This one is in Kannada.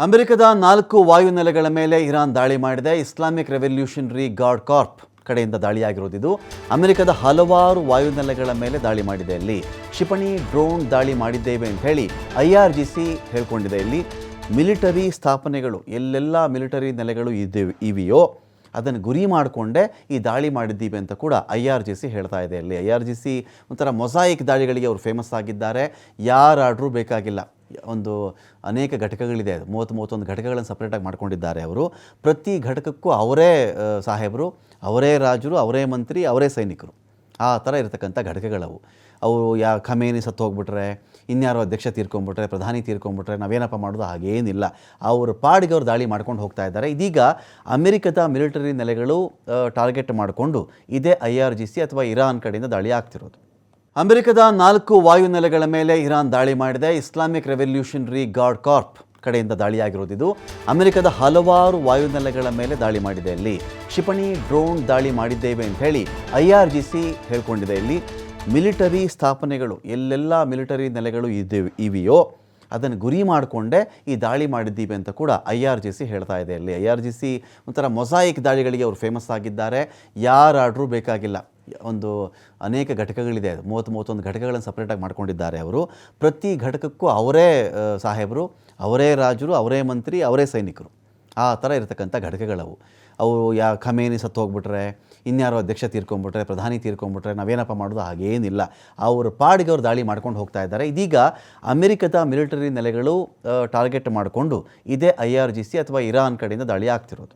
ಅಮೆರಿಕದ 4 ವಾಯುನೆಲೆಗಳ ಮೇಲೆ ಇರಾನ್ ದಾಳಿ ಮಾಡಿದೆ. ಇಸ್ಲಾಮಿಕ್ ರೆವಲ್ಯೂಷನರಿ ಗಾರ್ಡ್ ಕಾರ್ಪ್ ಕಡೆಯಿಂದ ದಾಳಿಯಾಗಿರೋದಿದು. ಅಮೆರಿಕದ ಹಲವಾರು ವಾಯುನೆಲೆಗಳ ಮೇಲೆ ದಾಳಿ ಮಾಡಿದೆ. ಅಲ್ಲಿ ಕ್ಷಿಪಣಿ ಡ್ರೋನ್ ದಾಳಿ ಮಾಡಿದ್ದೇವೆ ಅಂತ ಹೇಳಿ IRGC ಹೇಳ್ಕೊಂಡಿದೆ. ಇಲ್ಲಿ ಮಿಲಿಟರಿ ಸ್ಥಾಪನೆಗಳು ಎಲ್ಲೆಲ್ಲ ಮಿಲಿಟರಿ ನೆಲೆಗಳು ಇವೆಯೋ ಅದನ್ನು ಗುರಿ ಮಾಡಿಕೊಂಡೇ ಈ ದಾಳಿ ಮಾಡಿದ್ದೀವಿ ಅಂತ ಕೂಡ IRGC ಹೇಳ್ತಾ ಇದೆ. ಅಲ್ಲಿ IRGC ಒಂಥರ ಮೊಸಾಯಿಕ್ ದಾಳಿಗಳಿಗೆ ಅವರು ಫೇಮಸ್ ಆಗಿದ್ದಾರೆ. ಯಾರಾದರೂ ಬೇಕಾಗಿಲ್ಲ, ಒಂದು ಅನೇಕ ಘಟಕಗಳಿದೆ, 30-31 ಘಟಕಗಳನ್ನು ಸಪ್ರೇಟಾಗಿ ಮಾಡ್ಕೊಂಡಿದ್ದಾರೆ ಅವರು. ಪ್ರತಿ ಘಟಕಕ್ಕೂ ಅವರೇ ಸಾಹೇಬರು, ಅವರೇ ರಾಜರು, ಅವರೇ ಮಂತ್ರಿ, ಅವರೇ ಸೈನಿಕರು, ಆ ಥರ ಇರತಕ್ಕಂಥ ಘಟಕಗಳವು. ಅವರು ಖಮೇನಿ ಸತ್ತು ಹೋಗ್ಬಿಟ್ರೆ, ಇನ್ಯಾರೋ ಅಧ್ಯಕ್ಷ ತೀರ್ಕೊಂಡ್ಬಿಟ್ರೆ, ಪ್ರಧಾನಿ ತೀರ್ಕೊಂಡ್ಬಿಟ್ರೆ ನಾವೇನಪ್ಪ ಮಾಡೋದು? ಹಾಗೇನಿಲ್ಲ, ಅವ್ರ ಪಾಡಿಗೆ ಅವ್ರು ದಾಳಿ ಮಾಡ್ಕೊಂಡು ಹೋಗ್ತಾ ಇದ್ದಾರೆ. ಇದೀಗ ಅಮೆರಿಕದ ಮಿಲಿಟರಿ ನೆಲೆಗಳು ಟಾರ್ಗೆಟ್ ಮಾಡಿಕೊಂಡು ಇದೇ IRGC ಅಥವಾ ಇರಾನ್ ಕಡೆಯಿಂದ ದಾಳಿ ಆಗ್ತಿರೋದು. ಅಮೆರಿಕದ 4 ವಾಯುನೆಲೆಗಳ ಮೇಲೆ ಇರಾನ್ ದಾಳಿ ಮಾಡಿದೆ. ಇಸ್ಲಾಮಿಕ್ ರೆವಲ್ಯೂಷನರಿ ಗಾರ್ಡ್ ಕಾರ್ಪ್ ಕಡೆಯಿಂದ ದಾಳಿಯಾಗಿರೋದಿದು. ಅಮೆರಿಕದ ಹಲವಾರು ವಾಯುನೆಲೆಗಳ ಮೇಲೆ ದಾಳಿ ಮಾಡಿದೆ. ಅಲ್ಲಿ ಕ್ಷಿಪಣಿ ಡ್ರೋನ್ ದಾಳಿ ಮಾಡಿದ್ದೇವೆ ಅಂತ ಹೇಳಿ IRGC ಹೇಳ್ಕೊಂಡಿದೆ. ಇಲ್ಲಿ ಮಿಲಿಟರಿ ಸ್ಥಾಪನೆಗಳು ಎಲ್ಲೆಲ್ಲ ಮಿಲಿಟರಿ ನೆಲೆಗಳು ಇವೆಯೋ ಅದನ್ನು ಗುರಿ ಮಾಡಿಕೊಂಡೇ ಈ ದಾಳಿ ಮಾಡಿದ್ದೀವಿ ಅಂತ ಕೂಡ IRGC ಹೇಳ್ತಾ ಇದೆ. ಅಲ್ಲಿ IRGC ಒಂಥರ ಮೊಸಾಯಿಕ್ ದಾಳಿಗಳಿಗೆ ಅವರು ಫೇಮಸ್ ಆಗಿದ್ದಾರೆ. ಯಾರಾದರೂ ಬೇಕಾಗಿಲ್ಲ, ಒಂದು ಅನೇಕ ಘಟಕಗಳಿದೆ, 30-31 ಘಟಕಗಳನ್ನು ಸಪ್ರೇಟಾಗಿ ಮಾಡ್ಕೊಂಡಿದ್ದಾರೆ ಅವರು. ಪ್ರತಿ ಘಟಕಕ್ಕೂ ಅವರೇ ಸಾಹೇಬರು, ಅವರೇ ರಾಜರು, ಅವರೇ ಮಂತ್ರಿ, ಅವರೇ ಸೈನಿಕರು, ಆ ಥರ ಇರತಕ್ಕಂಥ ಘಟಕಗಳವು. ಅವರು ಖಮೇನಿ ಸತ್ತು ಹೋಗ್ಬಿಟ್ರೆ, ಇನ್ಯಾರೋ ಅಧ್ಯಕ್ಷ ತೀರ್ಕೊಂಡ್ಬಿಟ್ರೆ, ಪ್ರಧಾನಿ ತೀರ್ಕೊಂಡ್ಬಿಟ್ರೆ ನಾವೇನಪ್ಪ ಮಾಡೋದು? ಹಾಗೇನಿಲ್ಲ, ಅವ್ರ ಪಾಡಿಗೆ ಅವ್ರು ದಾಳಿ ಮಾಡ್ಕೊಂಡು ಹೋಗ್ತಾ ಇದ್ದಾರೆ. ಇದೀಗ ಅಮೆರಿಕದ ಮಿಲಿಟರಿ ನೆಲೆಗಳು ಟಾರ್ಗೆಟ್ ಮಾಡಿಕೊಂಡು ಇದೇ IRGC ಅಥವಾ ಇರಾನ್ ಕಡೆಯಿಂದ ದಾಳಿ ಆಗ್ತಿರೋದು.